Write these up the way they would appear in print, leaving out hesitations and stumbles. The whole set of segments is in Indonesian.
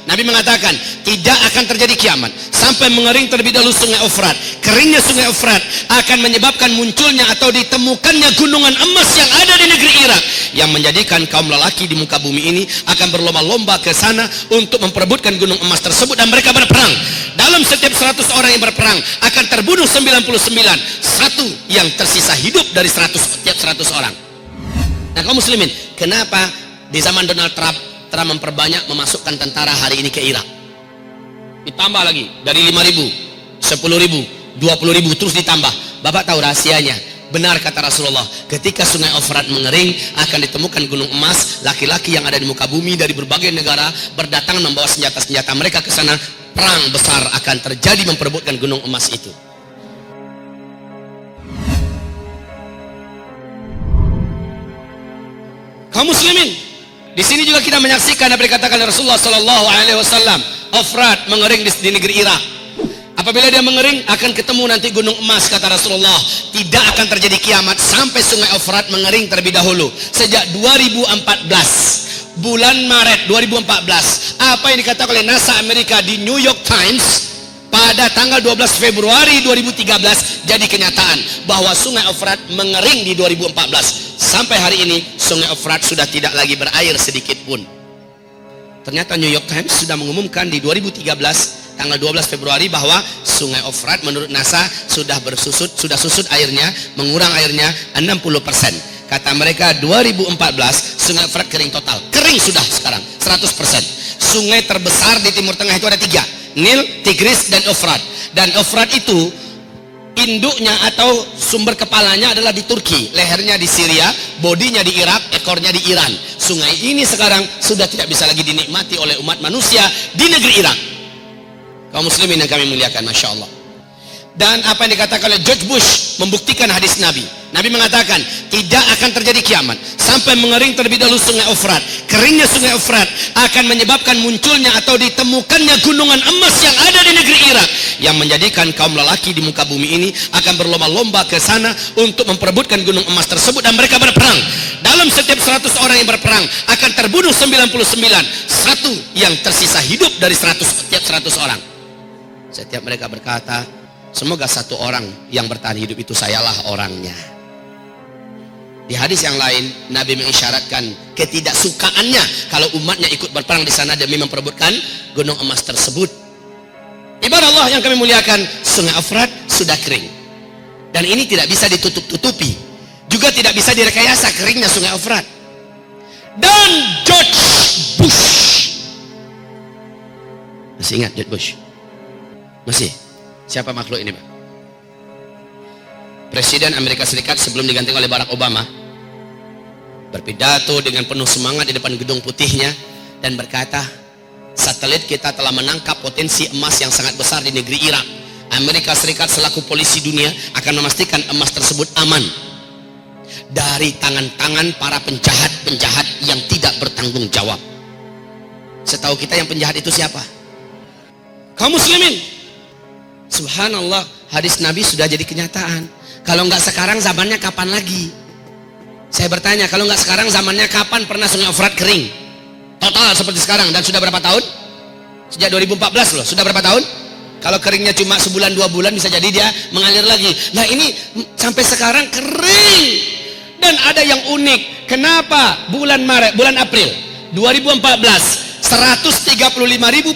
Nabi mengatakan tidak akan terjadi kiamat sampai mengering terlebih dahulu sungai Efrat. Keringnya sungai Efrat akan menyebabkan munculnya atau ditemukannya gunungan emas yang ada di negeri Irak, yang menjadikan kaum lelaki di muka bumi ini akan berlomba-lomba ke sana untuk memperebutkan gunung emas tersebut, dan mereka berperang. Dalam setiap 100 orang yang berperang akan terbunuh 99, satu yang tersisa hidup dari 100 setiap 100 orang. Nah, kaum muslimin, kenapa di zaman Donald Trump memperbanyak memasukkan tentara hari ini ke Irak? Ditambah lagi dari 5.000, 10.000, 20.000 terus ditambah. Bapak tahu rahasianya? Benar kata Rasulullah, ketika sungai Efrat mengering akan ditemukan gunung emas. Laki-laki yang ada di muka bumi dari berbagai negara berdatangan membawa senjata-senjata mereka ke sana. Perang besar akan terjadi memperebutkan gunung emas itu. Kaum muslimin, di sini juga kita menyaksikan apa dikatakan Rasulullah Sallallahu Alaihi Wasallam, Efrat mengering di negeri Irak. Apabila dia mengering akan ketemu nanti gunung emas, kata Rasulullah. Tidak akan terjadi kiamat sampai sungai Efrat mengering terlebih dahulu. Sejak 2014, bulan Maret 2014, apa yang dikatakan oleh NASA Amerika di New York Times pada tanggal 12 Februari 2013 jadi kenyataan bahwa sungai Efrat mengering di 2014. Sampai hari ini sungai Efrat sudah tidak lagi berair sedikit pun. Ternyata New York Times sudah mengumumkan di 2013 tanggal 12 Februari bahwa sungai Efrat menurut NASA sudah susut airnya, mengurang airnya 60%. Kata mereka 2014 sungai Efrat kering total. Kering sudah sekarang 100%. Sungai terbesar di Timur Tengah itu ada 3, Nil, Tigris, dan Efrat. Dan Efrat itu induknya atau sumber kepalanya adalah di Turki, lehernya di Syria, bodinya di Irak, ekornya di Iran. Sungai ini sekarang sudah tidak bisa lagi dinikmati oleh umat manusia di negeri Irak. Kaum muslimin yang kami muliakan, Masya Allah. Dan apa yang dikatakan oleh George Bush membuktikan hadis Nabi. Nabi mengatakan tidak akan terjadi kiamat sampai mengering terlebih dahulu sungai Efrat. Keringnya sungai Efrat akan menyebabkan munculnya atau ditemukannya gunungan emas yang ada di negeri Irak, yang menjadikan kaum lelaki di muka bumi ini akan berlomba-lomba ke sana untuk memperebutkan gunung emas tersebut, dan mereka berperang. Dalam setiap 100 orang yang berperang akan terbunuh 99, satu yang tersisa hidup dari 100 setiap 100 orang. Setiap mereka berkata, semoga satu orang yang bertahan hidup itu sayalah orangnya. Di hadis yang lain, Nabi mengisyaratkan ketidaksukaannya kalau umatnya ikut berperang di sana demi memperebutkan gunung emas tersebut. Ibadah Allah yang kami muliakan, sungai Efrat sudah kering. Dan ini tidak bisa ditutup-tutupi. Juga tidak bisa direkayasa keringnya sungai Efrat. Dan George Bush. Masih ingat George Bush? Masih? Siapa makhluk ini, Pak? Presiden Amerika Serikat sebelum diganti oleh Barack Obama berpidato dengan penuh semangat di depan gedung putihnya dan berkata, satelit kita telah menangkap potensi emas yang sangat besar di negeri Irak. Amerika Serikat selaku polisi dunia akan memastikan emas tersebut aman dari tangan-tangan para penjahat-penjahat yang tidak bertanggung jawab. Setahu kita yang penjahat itu siapa? Kaum muslimin, subhanallah, hadis Nabi sudah jadi kenyataan. Kalau nggak sekarang zamannya kapan lagi? Saya bertanya, kalau nggak sekarang zamannya kapan pernah sungai Efrat kering total seperti sekarang? Dan sudah berapa tahun? Sejak 2014 loh, sudah berapa tahun? Kalau keringnya cuma sebulan 2 bulan bisa jadi dia mengalir lagi. Nah ini sampai sekarang kering. Dan ada yang unik, kenapa bulan April 2014 135.000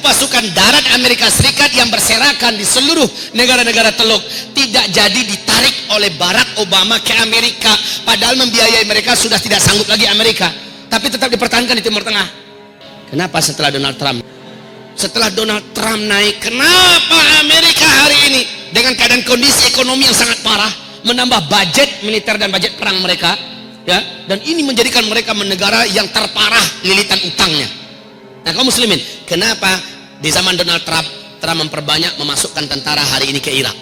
pasukan darat Amerika Serikat yang berserakan di seluruh negara-negara Teluk tidak jadi ditarik oleh Barack Obama ke Amerika, padahal membiayai mereka sudah tidak sanggup lagi Amerika, tapi tetap dipertahankan di Timur Tengah. Kenapa setelah Donald Trump? Setelah Donald Trump naik, kenapa Amerika hari ini dengan keadaan kondisi ekonomi yang sangat parah menambah budget militer dan budget perang mereka, ya, dan ini menjadikan mereka negara yang terparah lilitan utangnya. Nah, kaum muslimin, kenapa di zaman Donald Trump memperbanyak memasukkan tentara hari ini ke Irak?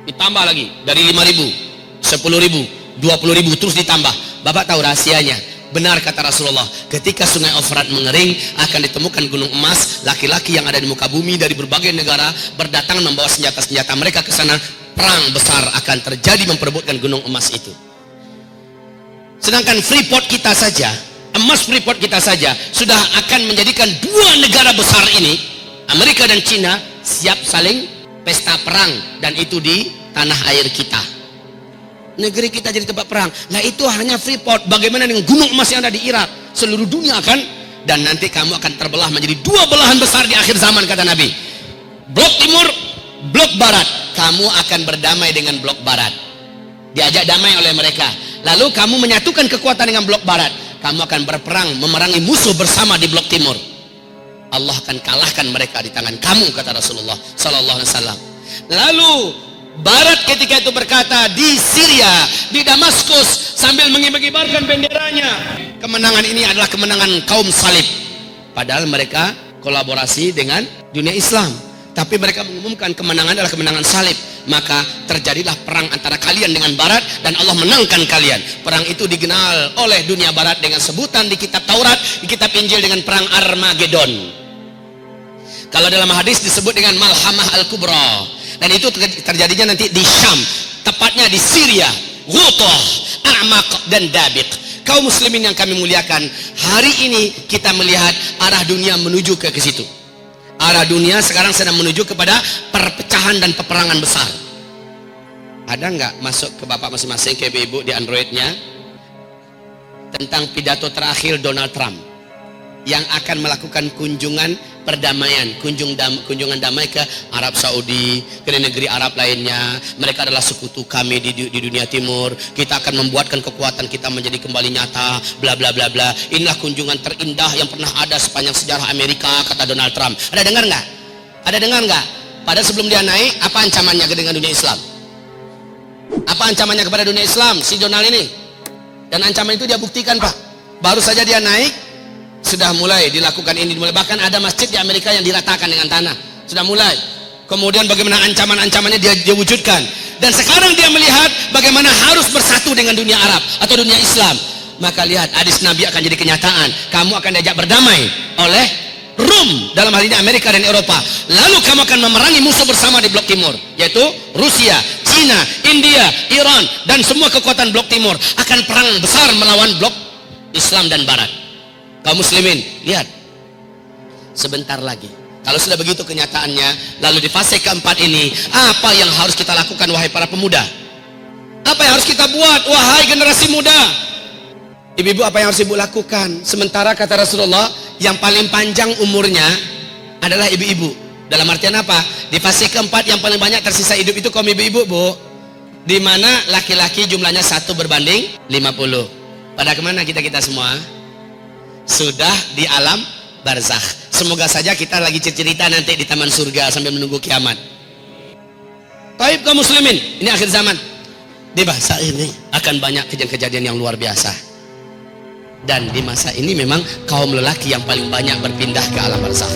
Ditambah lagi dari 5.000, 10.000, 20.000 terus ditambah. Bapak tahu rahasianya? Benar kata Rasulullah, ketika sungai Efrat mengering akan ditemukan gunung emas. Laki-laki yang ada di muka bumi dari berbagai negara berdatangan membawa senjata-senjata mereka ke sana. Perang besar akan terjadi memperebutkan gunung emas itu. Sedangkan Freeport kita saja emas Freeport kita saja sudah akan menjadikan dua negara besar ini, Amerika dan Cina, siap saling pesta perang, dan itu di tanah air kita. Negeri kita jadi tempat perang. Nah itu hanya Freeport. Bagaimana dengan gunung emas yang ada di Irak? Seluruh dunia akan, dan nanti kamu akan terbelah menjadi dua belahan besar di akhir zaman, kata Nabi. Blok timur, blok barat. Kamu akan berdamai dengan blok barat. Diajak damai oleh mereka. Lalu kamu menyatukan kekuatan dengan blok barat. Kamu akan berperang memerangi musuh bersama di blok timur. Allah akan kalahkan mereka di tangan kamu, kata Rasulullah sallallahu alaihi wasallam. Lalu barat ketika itu berkata di Syria, di Damaskus, sambil mengibar-ibarkan benderanya, kemenangan ini adalah kemenangan kaum salib. Padahal mereka kolaborasi dengan dunia Islam, tapi mereka mengumumkan kemenangan adalah kemenangan salib. Maka terjadilah perang antara kalian dengan barat, dan Allah menangkan kalian. Perang itu dikenal oleh dunia barat dengan sebutan di kitab Taurat, di kitab Injil dengan perang Armageddon. Kalau dalam hadis disebut dengan Malhamah Al-Kubra. Dan itu terjadinya nanti di Syam, tepatnya di Syria, Ghutah, A'maq dan Dabiq. Kaum muslimin yang kami muliakan, hari ini kita melihat arah dunia menuju ke situ. Arah dunia sekarang sedang menuju kepada perpecahan dan peperangan besar. Ada nggak masuk ke bapak masing-masing, ke ibu di Androidnya, tentang pidato terakhir Donald Trump yang akan melakukan kunjungan perdamaian, kunjungan damai ke Arab Saudi, ke negeri Arab lainnya. Mereka adalah sekutu kami di dunia timur. Kita akan membuatkan kekuatan kita menjadi kembali nyata, bla bla bla bla. Inilah kunjungan terindah yang pernah ada sepanjang sejarah Amerika, kata Donald Trump. Ada dengar nggak? Ada dengar nggak? Padahal sebelum dia naik, apa ancamannya dengan dunia Islam? Apa ancamannya kepada dunia Islam si Donald ini? Dan ancaman itu dia buktikan, Pak. Baru saja dia naik, sudah mulai dilakukan ini, bahkan ada masjid di Amerika yang diratakan dengan tanah, sudah mulai. Kemudian bagaimana ancaman-ancamannya dia wujudkan, dan sekarang dia melihat bagaimana harus bersatu dengan dunia Arab atau dunia Islam. Maka lihat, hadis Nabi akan jadi kenyataan. Kamu akan diajak berdamai oleh Rum, dalam hal ini Amerika dan Eropa. Lalu kamu akan memerangi musuh bersama di blok timur, yaitu Rusia, Cina, India, Iran, dan semua kekuatan blok timur akan perang besar melawan blok Islam dan Barat. Kaum muslimin, lihat, sebentar lagi, kalau sudah begitu kenyataannya, lalu di fase keempat ini, apa yang harus kita lakukan, wahai para pemuda? Apa yang harus kita buat, wahai generasi muda? Ibu-ibu, apa yang harus ibu lakukan? Sementara kata Rasulullah, yang paling panjang umurnya adalah ibu-ibu. Dalam artian apa? Di fase keempat yang paling banyak tersisa hidup itu kaum ibu-ibu, Bu. Di mana laki-laki jumlahnya 1 berbanding 50. Pada kemana kita semua? Sudah di alam barzakh. Semoga saja kita lagi cerita nanti di taman surga sambil menunggu kiamat. Taib kaum muslimin, ini akhir zaman. Di masa ini akan banyak kejadian-kejadian yang luar biasa. Dan di masa ini memang kaum lelaki yang paling banyak berpindah ke alam barzakh.